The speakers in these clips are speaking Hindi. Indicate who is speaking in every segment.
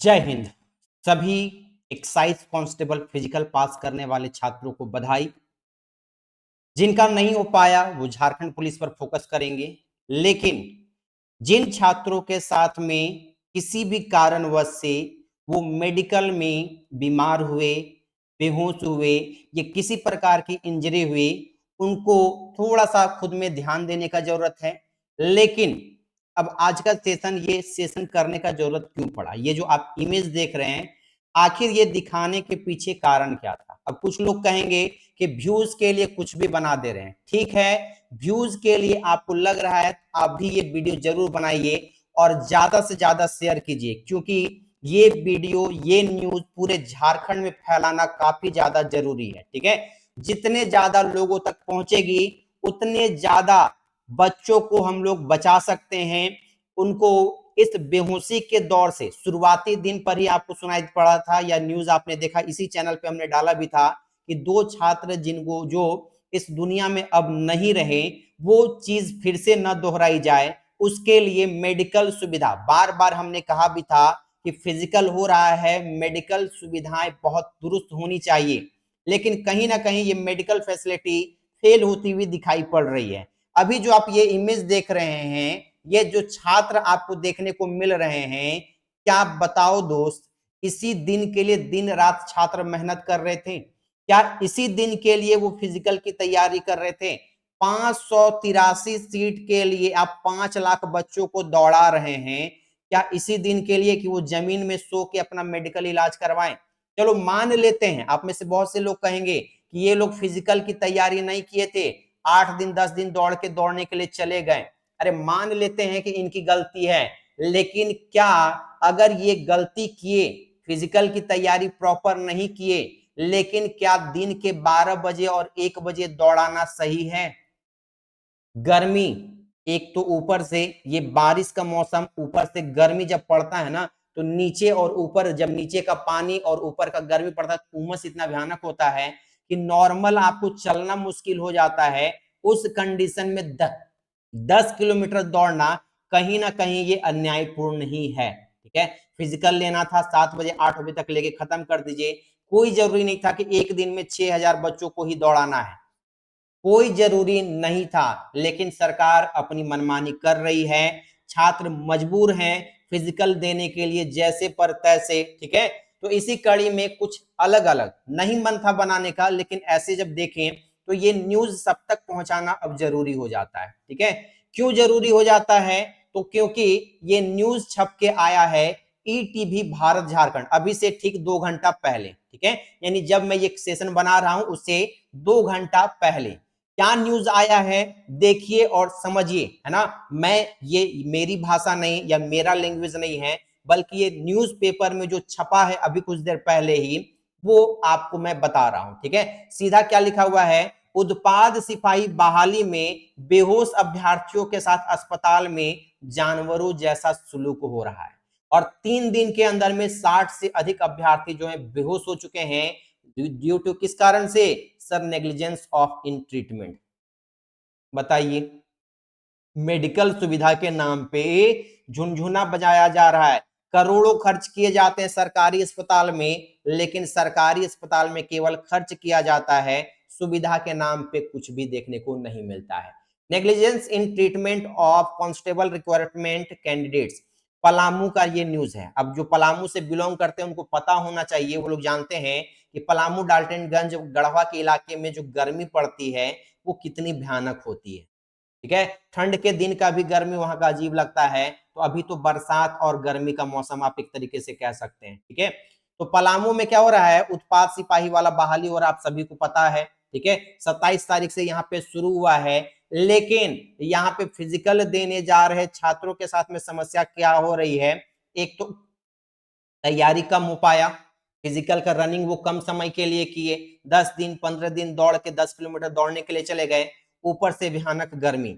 Speaker 1: जय हिंद। सभी एक्साइज कांस्टेबल फिजिकल पास करने वाले छात्रों को बधाई। जिनका नहीं हो पाया वो झारखंड पुलिस पर फोकस करेंगे, लेकिन जिन छात्रों के साथ में किसी भी कारणवश से वो मेडिकल में बीमार हुए, बेहोश हुए या किसी प्रकार की इंजरी हुई, उनको थोड़ा सा खुद में ध्यान देने का जरूरत है। लेकिन अब आज का सेशन, ये सेशन करने का जरूरत क्यों पड़ा? ये जो आप इमेज देख रहे हैं, आखिर ये दिखाने के पीछे कारण क्या था? अब कुछ लोग कहेंगे कि व्यूज के लिए कुछ भी बना दे रहे हैं। ठीक है, व्यूज के लिए आपको लग रहा है, आप भी ये वीडियो जरूर बनाइए और ज्यादा से ज्यादा शेयर कीजिए, क्योंकि ये वीडियो, ये न्यूज पूरे झारखंड में फैलाना काफी ज्यादा जरूरी है। ठीक है, जितने ज्यादा लोगों तक पहुंचेगी उतने ज्यादा बच्चों को हम लोग बचा सकते हैं। उनको इस बेहोशी के दौर से शुरुआती दिन पर ही आपको सुनाई पड़ा था, या न्यूज आपने देखा, इसी चैनल पे हमने डाला भी था कि 2 छात्र जिनको जो इस दुनिया में अब नहीं रहे, वो चीज फिर से न दोहराई जाए, उसके लिए मेडिकल सुविधा, बार बार हमने कहा भी था कि फिजिकल हो रहा है, मेडिकल सुविधाएं बहुत दुरुस्त होनी चाहिए, लेकिन कहीं ना कहीं ये मेडिकल फैसिलिटी फेल होती हुई दिखाई पड़ रही है। अभी जो आप ये इमेज देख रहे हैं, ये जो छात्र आपको देखने को मिल रहे हैं, क्या बताओ दोस्त, इसी दिन के लिए दिन रात छात्र मेहनत कर रहे थे? क्या इसी दिन के लिए वो फिजिकल की तैयारी कर रहे थे? 583 सीट के लिए आप 5 लाख बच्चों को दौड़ा रहे हैं, क्या इसी दिन के लिए कि वो जमीन में सो के अपना मेडिकल इलाज करवाएं? चलो मान लेते हैं, आप में से बहुत से लोग कहेंगे कि ये लोग फिजिकल की तैयारी नहीं किए थे, 8 दिन 10 दिन दौड़ने के लिए चले गए। अरे मान लेते हैं कि इनकी गलती है, लेकिन क्या अगर ये गलती किए, फिजिकल की तैयारी प्रॉपर नहीं किए, लेकिन क्या दिन के 12 बजे और 1 बजे दौड़ाना सही है? गर्मी, एक तो ऊपर से ये बारिश का मौसम, ऊपर से गर्मी जब पड़ता है ना, तो नीचे और ऊपर, जब नीचे का पानी और ऊपर का गर्मी पड़ता है, उमस इतना भयानक होता है कि नॉर्मल आपको चलना मुश्किल हो जाता है। उस कंडीशन में 10 किलोमीटर दौड़ना कहीं ना कहीं ये अन्यायपूर्ण ही है। ठीक है, फिजिकल लेना था 7 बजे 8 बजे तक लेके खत्म कर दीजिए। कोई जरूरी नहीं था कि एक दिन में 6,000 बच्चों को ही दौड़ाना है, कोई जरूरी नहीं था, लेकिन सरकार अपनी मनमानी कर रही है। छात्र मजबूर हैं फिजिकल देने के लिए जैसे पर तैसे। ठीक है, तो इसी कड़ी में कुछ अलग अलग, नहीं मन था बनाने का, लेकिन ऐसे जब देखें तो ये न्यूज सब तक पहुंचाना अब जरूरी हो जाता है। ठीक है, क्यों जरूरी हो जाता है? तो क्योंकि ये न्यूज छप के आया है ईटीवी भारत झारखंड, अभी से ठीक 2 घंटा पहले। ठीक है, यानी जब मैं ये सेशन बना रहा हूं उससे 2 घंटा पहले क्या न्यूज आया है, देखिए और समझिए, है ना। मैं, ये मेरी भाषा नहीं या मेरा लैंग्वेज नहीं है, बल्कि ये न्यूज़पेपर में जो छपा है अभी कुछ देर पहले ही, वो आपको मैं बता रहा हूं। ठीक है, सीधा क्या लिखा हुआ है, उत्पाद सिपाही बहाली में बेहोश अभ्यर्थियों के साथ अस्पताल में जानवरों जैसा सुलूक हो रहा है, और 3 दिन के अंदर में 60 से अधिक अभ्यर्थी जो है बेहोश हो चुके हैं। ड्यू टू किस कारण से? Sir, negligence of in treatment. बताइए, मेडिकल सुविधा के नाम पे झुनझुना बजाया जा रहा है, करोड़ों खर्च किए जाते हैं सरकारी अस्पताल में, लेकिन सरकारी अस्पताल में केवल खर्च किया जाता है, सुविधा के नाम पे कुछ भी देखने को नहीं मिलता है। Negligence in treatment of constable requirement candidates, Palamu का ये न्यूज है। अब जो पलामू से बिलोंग करते हैं उनको पता होना चाहिए, वो लोग जानते हैं कि पलामू, डाल्टनगंज, गढ़वा के इलाके में जो गर्मी पड़ती है वो कितनी भयानक होती है। ठीक है, ठंड के दिन का भी गर्मी वहां का अजीब लगता है, तो अभी तो बरसात और गर्मी का मौसम आप एक तरीके से कह सकते हैं। ठीक है, तो पलामू में क्या हो रहा है, उत्पाद सिपाही वाला बहाली और आप सभी को पता है। ठीक है, 27 तारीख से यहाँ पे शुरू हुआ है, लेकिन यहाँ पे फिजिकल देने जा रहे छात्रों के साथ में समस्या क्या हो रही है? एक तो तैयारी कम हो पाया, फिजिकल का रनिंग वो कम समय के लिए किए, 10 दिन 15 दिन दौड़ के 10 किलोमीटर दौड़ने के लिए चले गए, ऊपर से भयानक गर्मी,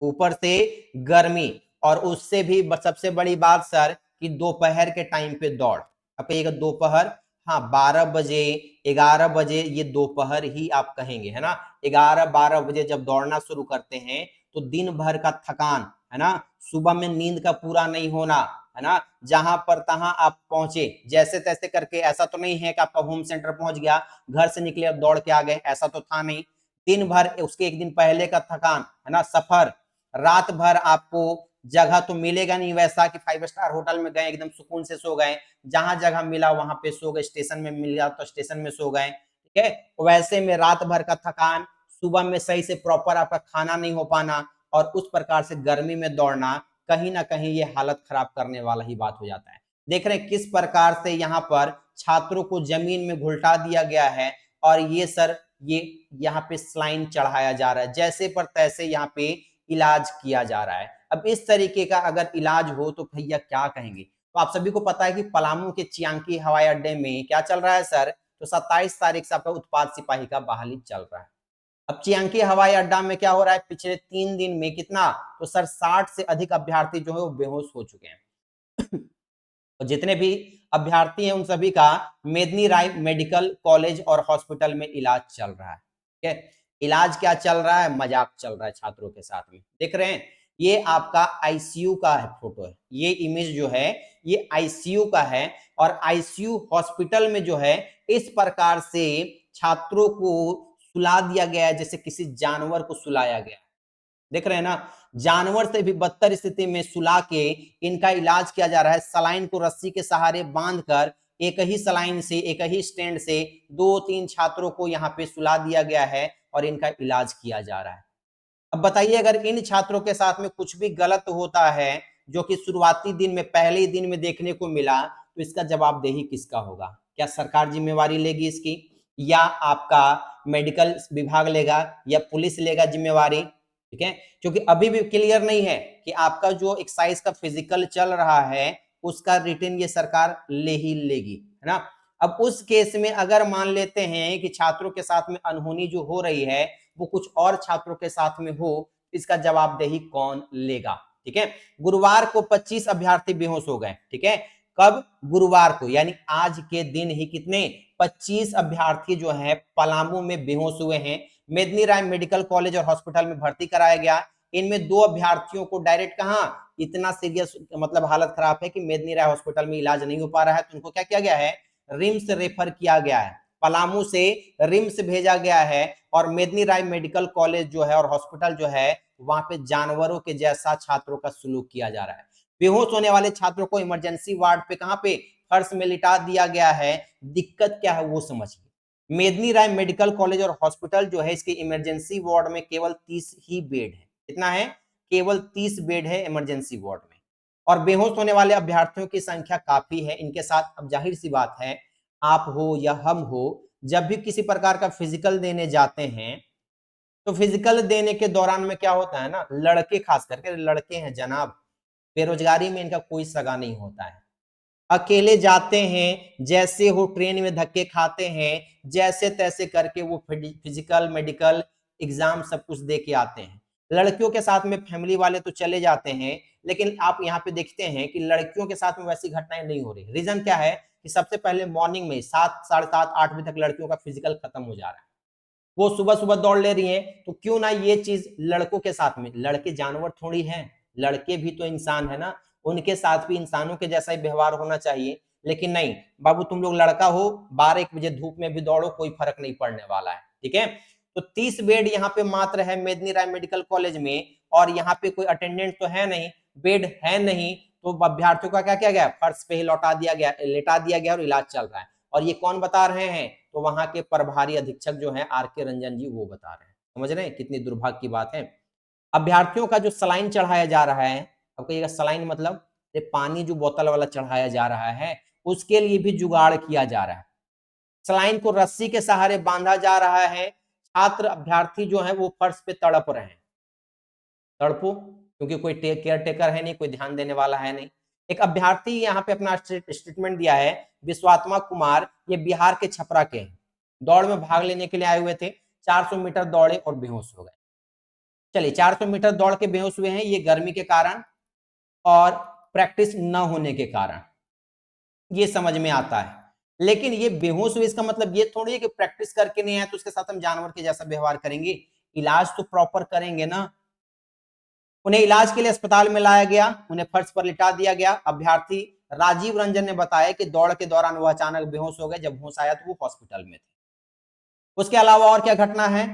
Speaker 1: ऊपर से गर्मी, और उससे भी सबसे बड़ी बात सर कि दोपहर के टाइम पे दौड़। अब एक दोपहर, हाँ 12 बजे 11 बजे, ये दोपहर ही आप कहेंगे, है ना। 11-12 बजे जब दौड़ना शुरू करते हैं तो दिन भर का थकान, है ना, सुबह में नींद का पूरा नहीं होना, है ना, जहां पर तहां आप पहुंचे जैसे तैसे करके। ऐसा तो नहीं है कि आपका होम सेंटर पहुंच गया, घर से निकले और दौड़ के आ गए, ऐसा तो था नहीं। दिन भर उसके एक दिन पहले का थकान, है ना, सफर, रात भर आपको जगह तो मिलेगा नहीं वैसा कि 5 स्टार होटल में गए एकदम सुकून से सो गए, जहां जगह मिला वहां पे सो गए, स्टेशन में मिल गया तो स्टेशन में सो गए, ठीक है। वैसे में रात भर का थकान, सुबह में सही से प्रॉपर आपका खाना नहीं हो पाना, और उस प्रकार से गर्मी में दौड़ना, कहीं ना कहीं ये हालत खराब करने वाला ही बात हो जाता है। देख रहे हैं किस प्रकार से यहाँ पर छात्रों को जमीन में घुलटा दिया गया है, और ये सर ये यहाँ पे स्लाइन चढ़ाया जा रहा है, जैसे पर तैसे यहाँ पे इलाज किया जा रहा है। अब इस तरीके का अगर इलाज हो तो भैया क्या कहेंगे। तो आप सभी को पता है कि पलामू के चियांकी हवाई अड्डे में क्या चल रहा है सर, तो 27 तारीख से आपका उत्पाद सिपाही का बहाली चल रहा है। अब चियांकी हवाई अड्डा में क्या हो रहा है, पिछले 3 दिन में कितना, तो सर 60 से अधिक अभ्यर्थी जो है वो बेहोश हो चुके हैं। और जितने भी अभ्यर्थी हैं उन सभी का मेदनी राय मेडिकल कॉलेज और हॉस्पिटल में इलाज चल रहा है, ठीक है। इलाज क्या चल रहा है, मजाक चल रहा है छात्रों के साथ में। देख रहे हैं ये आपका आईसीयू का है फोटो है, ये इमेज जो है ये आईसीयू का है, और आईसीयू हॉस्पिटल में जो है इस प्रकार से छात्रों को सुला दिया गया है जैसे किसी जानवर को सुलाया गया। देख रहे हैं ना, जानवर से भी बदतर स्थिति में सुला के इनका इलाज किया जा रहा है। सलाइन को रस्सी के सहारे बांधकर एक ही सलाइन से, एक ही स्टैंड से 2-3 छात्रों को यहाँ पे सुला दिया गया है और इनका इलाज किया जा रहा है। अब बताइए अगर इन छात्रों के साथ में कुछ भी गलत होता है जो कि शुरुआती दिन में, पहले ही दिन में देखने को मिला, तो इसका जवाबदेही किसका होगा? क्या सरकार जिम्मेवारी लेगी इसकी, या आपका मेडिकल विभाग लेगा, या पुलिस लेगा जिम्मेवारी? ठीक है, क्योंकि अभी भी क्लियर नहीं है कि आपका जो एक्साइज का फिजिकल चल रहा है उसका रिटर्न ये सरकार ले ही लेगी, है ना। अब उस केस में अगर मान लेते हैं कि छात्रों के साथ में अनहोनी जो हो रही है वो कुछ और छात्रों के साथ में हो, इसका जवाबदेही कौन लेगा? ठीक है, गुरुवार को 25 अभ्यर्थी बेहोश हो गए, ठीक है। कब? गुरुवार को, यानी आज के दिन ही कितने, 25 अभ्यर्थी जो है पलामू में बेहोश हुए हैं। मेदनी राय मेडिकल कॉलेज और हॉस्पिटल में भर्ती कराया गया। इनमें 2 अभ्यर्थियों को डायरेक्ट कहां, इतना सीरियस मतलब हालत खराब है कि मेदनी राय हॉस्पिटल में इलाज नहीं हो पा रहा है, तो उनको क्या किया गया है, रिम्स रेफर किया गया है, पलामू से रिम्स भेजा गया है। और मेदनी राय मेडिकल कॉलेज जो है और हॉस्पिटल जो है वहां पे जानवरों के जैसा छात्रों का सुलूक किया जा रहा है। बेहोश होने वाले छात्रों को इमरजेंसी वार्ड पे, कहां पे, फर्श में लिटा दिया गया है। दिक्कत क्या है वो समझिए। मेदनी राय मेडिकल कॉलेज और हॉस्पिटल जो है इसके इमरजेंसी वार्ड में केवल 30 ही बेड है। कितना है? केवल 30 बेड है इमरजेंसी वार्ड में। और बेहोश होने वाले अभ्यर्थियों की संख्या काफी है इनके साथ। अब जाहिर सी बात है, आप हो या हम हो, जब भी किसी प्रकार का फिजिकल देने जाते हैं तो फिजिकल देने के दौरान में क्या होता है ना, लड़के, खास करके लड़के हैं जनाब, बेरोजगारी में इनका कोई सगा नहीं होता है। अकेले जाते हैं, जैसे हो ट्रेन में धक्के खाते हैं, जैसे तैसे करके वो फिजिकल मेडिकल एग्जाम सब कुछ दे के आते हैं। लड़कियों के साथ में फैमिली वाले तो चले जाते हैं, लेकिन आप यहाँ पे देखते हैं कि लड़कियों के साथ में वैसी घटनाएं नहीं हो रही। रीजन क्या है कि सबसे पहले मॉर्निंग में 7, 7:30, 8 बजे तक लड़कियों का फिजिकल खत्म हो जा रहा है, वो सुबह सुबह दौड़ ले रही हैं, तो क्यों ना ये चीज लड़कों के साथ में, लड़के जानवर थोड़ी हैं, लड़के भी तो इंसान है ना, उनके साथ भी इंसानों के जैसा ही व्यवहार होना चाहिए। लेकिन नहीं बाबू, तुम लोग लड़का हो, 12-1 बजे धूप में भी दौड़ो, कोई फर्क नहीं पड़ने वाला है, ठीक है। तो 30 बेड यहाँ पे मात्र है मेदनी राय मेडिकल कॉलेज में, और यहाँ पे कोई अटेंडेंट तो है नहीं, बेड है नहीं, तो अभ्यर्थियों का क्या किया गया, फर्श पे ही लौटा दिया गया, लेटा दिया गया और इलाज चल रहा है। और ये कौन बता रहे हैं, तो वहां के प्रभारी अधीक्षक जो है आर के रंजन जी, वो बता रहे हैं। समझ रहे हैं कितनी दुर्भाग्य की बात है। अभ्यर्थियों का जो सलाइन चढ़ाया जा रहा है, अब कहिएगा सलाइन मतलब ये पानी जो बोतल वाला चढ़ाया जा रहा है, उसके लिए भी जुगाड़ किया जा रहा है। सलाइन को रस्सी के सहारे बांधा जा रहा है। छात्र अभ्यर्थी जो है वो फर्श पे तड़प रहे हैं। तड़पो, क्योंकि कोई केयर टेकर है नहीं, कोई ध्यान देने वाला है नहीं। एक अभ्यर्थी यहाँ पे अपना स्टेटमेंट दिया है, विश्वात्मा कुमार, ये बिहार के छपरा के हैं, दौड़ में भाग लेने के लिए आए हुए थे, 400 मीटर दौड़े और बेहोश हो गए। चलिए, 400 मीटर दौड़ के बेहोश हुए हैं, ये गर्मी के कारण और प्रैक्टिस न होने के कारण, ये समझ में आता है। लेकिन ये बेहोश हुए इसका मतलब ये थोड़ी है कि प्रैक्टिस करके नहीं आए तो उसके साथ हम जानवर के जैसा व्यवहार करेंगे। इलाज तो प्रॉपर करेंगे ना। उन्हें इलाज के लिए अस्पताल में लाया गया, उन्हें फर्श पर लिटा दिया गया। अभ्यर्थी राजीव रंजन ने बताया कि दौड़ के दौरान वह अचानक बेहोश हो गए, जब होश आया तो वो हॉस्पिटल में थे। उसके अलावा और क्या घटना है?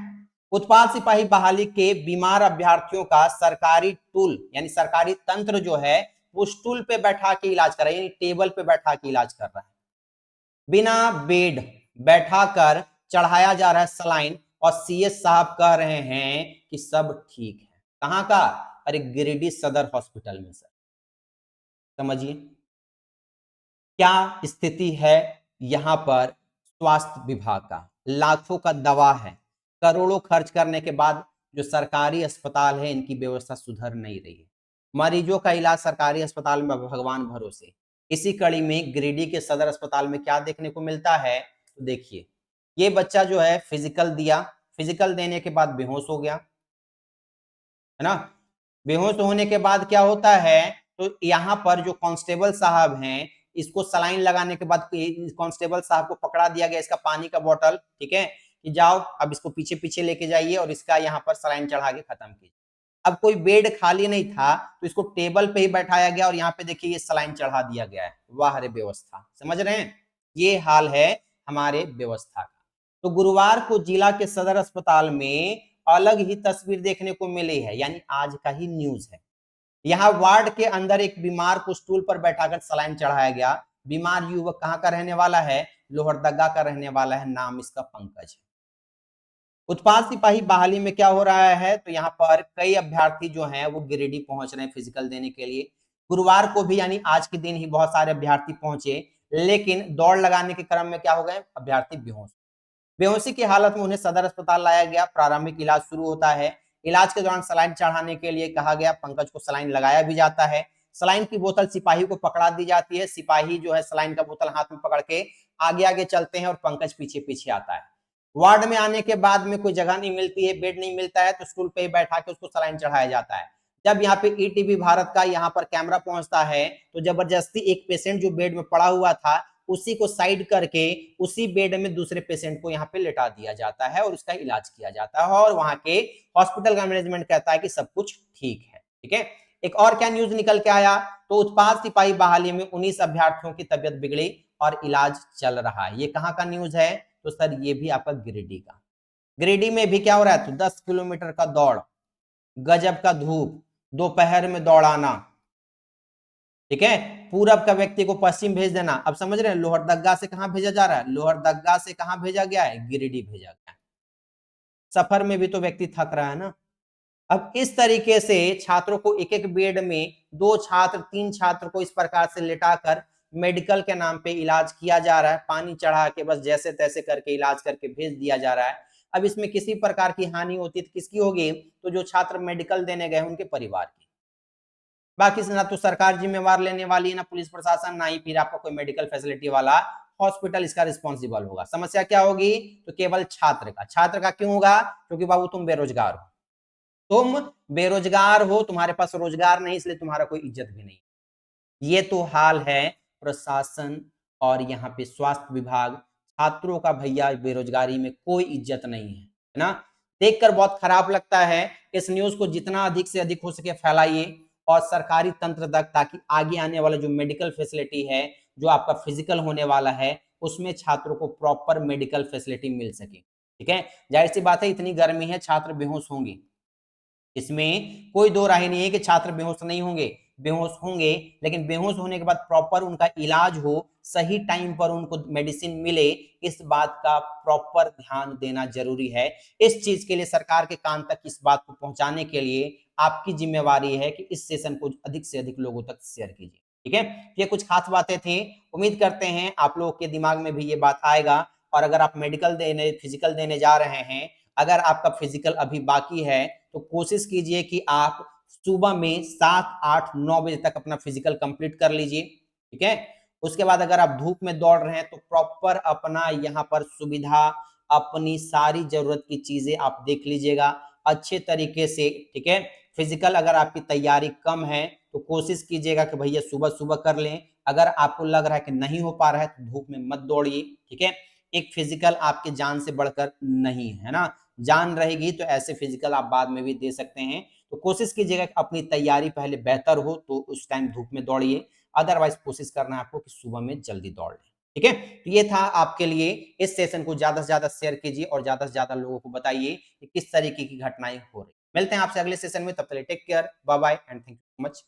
Speaker 1: उत्पाद सिपाही बहाली के बीमार अभ्यर्थियों का सरकारी टूल यानी सरकारी तंत्र जो है वो स्टूल पे बैठा के इलाज कर रहा है, यानी टेबल पे बैठा के इलाज कर रहा है। बिना बेड बैठाकर चढ़ाया जा रहा है सलाइन, और सीएस साहब कह रहे हैं कि सब ठीक है। कहां का? अरे गिरिडीह सदर हॉस्पिटल में सर। समझिए क्या स्थिति है यहां पर स्वास्थ्य विभाग का। लाखों का दवा है, करोड़ों खर्च करने के बाद जो सरकारी अस्पताल है इनकी व्यवस्था सुधर नहीं रही है। मरीजों का इलाज सरकारी अस्पताल में भगवान भरोसे। इसी कड़ी में गिरिडीह के सदर अस्पताल में क्या देखने को मिलता है, तो देखिए ये बच्चा जो है फिजिकल दिया, फिजिकल देने के बाद बेहोश हो गया, है ना। बेहोश होने के बाद क्या होता है, तो यहाँ पर जो कांस्टेबल साहब हैं इसको सलाइन लगाने के बाद कांस्टेबल साहब को पकड़ा दिया गया, इसका पानी का बोतल, ठीक है, कि जाओ अब इसको पीछे पीछे लेके जाइए और इसका यहाँ पर सलाइन चढ़ा के खत्म कीजिए। अब कोई बेड खाली नहीं था तो इसको टेबल पे ही बैठाया गया और यहाँ पे देखिए ये सलाइन चढ़ा दिया गया है। वाह रे व्यवस्था, समझ रहे हैं, ये हाल है हमारे व्यवस्था का। तो गुरुवार को जिला के सदर अस्पताल में अलग ही तस्वीर देखने को मिली है, यानी आज का ही न्यूज है। यहाँ वार्ड के अंदर एक बीमार को स्टूल पर बैठाकर सलाइन चढ़ाया गया। बीमार युवक कहाँ का रहने वाला है? लोहरदगा का रहने वाला है, नाम इसका पंकज है। उत्पाद सिपाही बहाली में क्या हो रहा है, तो यहाँ पर कई अभ्यर्थी जो हैं वो गिरिडीह पहुंच रहे हैं फिजिकल देने के लिए। गुरुवार को भी यानी आज के दिन ही बहुत सारे अभ्यर्थी पहुंचे, लेकिन दौड़ लगाने के क्रम में क्या हो गए, अभ्यर्थी बेहोश। बेहोशी की हालत में उन्हें सदर अस्पताल लाया गया। प्रारंभिक इलाज शुरू होता है। इलाज के दौरान सलाइन चढ़ाने के लिए कहा गया। पंकज को सलाइन लगाया भी जाता है। सलाइन की बोतल सिपाही को पकड़ा दी जाती है। सिपाही जो है सलाइन का बोतल हाथ में पकड़ के आगे आगे चलते हैं और पंकज पीछे पीछे आता है। वार्ड में आने के बाद में कोई जगह नहीं मिलती है, बेड नहीं मिलता है, तो स्टूल पे ही बैठा के उसको सलाइन चढ़ाया जाता है। जब यहाँ पे ईटीवी भारत का यहाँ पर कैमरा पहुंचता है तो जबरदस्ती एक पेशेंट जो बेड में पड़ा हुआ था उसी को साइड करके उसी बेड में दूसरे पेशेंट को यहाँ पे लेटा दिया जाता है और उसका इलाज किया जाता है, और वहां के हॉस्पिटल का मैनेजमेंट कहता है कि सब कुछ ठीक है। ठीक है, एक और क्या न्यूज निकल के आया, तो उत्पाद सिपाही बहाली में 19 अभ्यर्थियों की तबियत बिगड़ी और इलाज चल रहा है। ये कहाँ का न्यूज है, तो सर ये भी आपका गिरिडीह का। गिरिडीह में भी क्या हो रहा है, तो 10 किलोमीटर का दौड़, गजब का धूप, दोपहर में दौड़ाना, ठीक है, पूरब का व्यक्ति को पश्चिम भेज देना। अब समझ रहे हैं लोहरदगा से कहां भेजा जा रहा है, लोहरदगा से कहां भेजा गया है, गिरिडीह भेजा गया है। सफर में भी तो व्यक्ति थक रहा है ना। अब इस तरीके से छात्रों को एक एक बेड में 2 छात्र 3 छात्र को इस प्रकार से लेटाकर मेडिकल के नाम पे इलाज किया जा रहा है। पानी चढ़ा के बस जैसे तैसे करके इलाज करके भेज दिया जा रहा है। अब इसमें किसी प्रकार की हानि होती तो किसकी होगी, तो जो छात्र मेडिकल देने गए उनके परिवार की। बाकी से ना तो सरकार जिम्मेवार लेने वाली है, ना पुलिस प्रशासन, ना ही फिर आपका कोई मेडिकल फैसिलिटी वाला हॉस्पिटल इसका रिस्पॉन्सिबल होगा। समस्या क्या होगी, तो केवल छात्र का। छात्र का क्यों होगा, क्योंकि बाबू तुम बेरोजगार हो, तुम बेरोजगार हो, तुम्हारे पास रोजगार नहीं, इसलिए तुम्हारा कोई इज्जत भी नहीं। ये तो हाल है प्रशासन और यहाँ पे स्वास्थ्य विभाग। छात्रों का भैया बेरोजगारी में कोई इज्जत नहीं है ना। देखकर बहुत खराब लगता है। इस न्यूज को जितना अधिक से अधिक हो सके फैलाइए और सरकारी तंत्र तक, ताकि आगे आने वाला जो मेडिकल फैसिलिटी है, जो आपका फिजिकल होने वाला है, उसमें छात्रों को प्रॉपर मेडिकल फैसिलिटी मिल सके। ठीक है, जाहिर सी बात है इतनी गर्मी है, छात्र बेहोश होंगे, इसमें कोई दो राय नहीं है कि छात्र बेहोश नहीं होंगे, बेहोश होंगे, लेकिन बेहोश होने के बाद प्रॉपर उनका इलाज हो, सही टाइम पर उनको मेडिसिन मिले, इस बात का प्रॉपर ध्यान देना जरूरी है। इस चीज के लिए सरकार के कान तक इस बात को पहुंचाने के लिए आपकी जिम्मेवारी है कि इस सेशन को अधिक से अधिक लोगों तक शेयर कीजिए। ठीक है, ये कुछ खास बातें थी। उम्मीद करते हैं आप लोगों के दिमाग में भी ये बात आएगा। और अगर आप मेडिकल देने फिजिकल देने जा रहे हैं, अगर आपका फिजिकल अभी बाकी है, तो कोशिश कीजिए कि आप सुबह में 7, 8, 9 बजे तक अपना फिजिकल कंप्लीट कर लीजिए। ठीक है, उसके बाद अगर आप धूप में दौड़ रहे हैं तो प्रॉपर अपना यहाँ पर सुविधा, अपनी सारी जरूरत की चीजें आप देख लीजिएगा अच्छे तरीके से। ठीक है, फिजिकल अगर आपकी तैयारी कम है तो कोशिश कीजिएगा कि भैया सुबह सुबह कर लें। अगर आपको लग रहा है कि नहीं हो पा रहा है तो धूप में मत दौड़िए। ठीक है, एक फिजिकल आपकी जान से बढ़कर नहीं है ना, जान रहेगी तो ऐसे फिजिकल आप बाद में भी दे सकते हैं। तो कोशिश कीजिएगा कि अपनी तैयारी पहले बेहतर हो तो उस टाइम धूप में दौड़िए, अदरवाइज कोशिश करना है आपको कि सुबह में जल्दी दौड़ लें। ठीक है, तो ये था आपके लिए। इस सेशन को ज्यादा से ज्यादा शेयर कीजिए और ज्यादा से ज्यादा लोगों को बताइए कि किस तरीके की घटनाएं हो रही। मिलते हैं आपसे अगले सेशन में, तब तक take care, bye bye and thank you so much.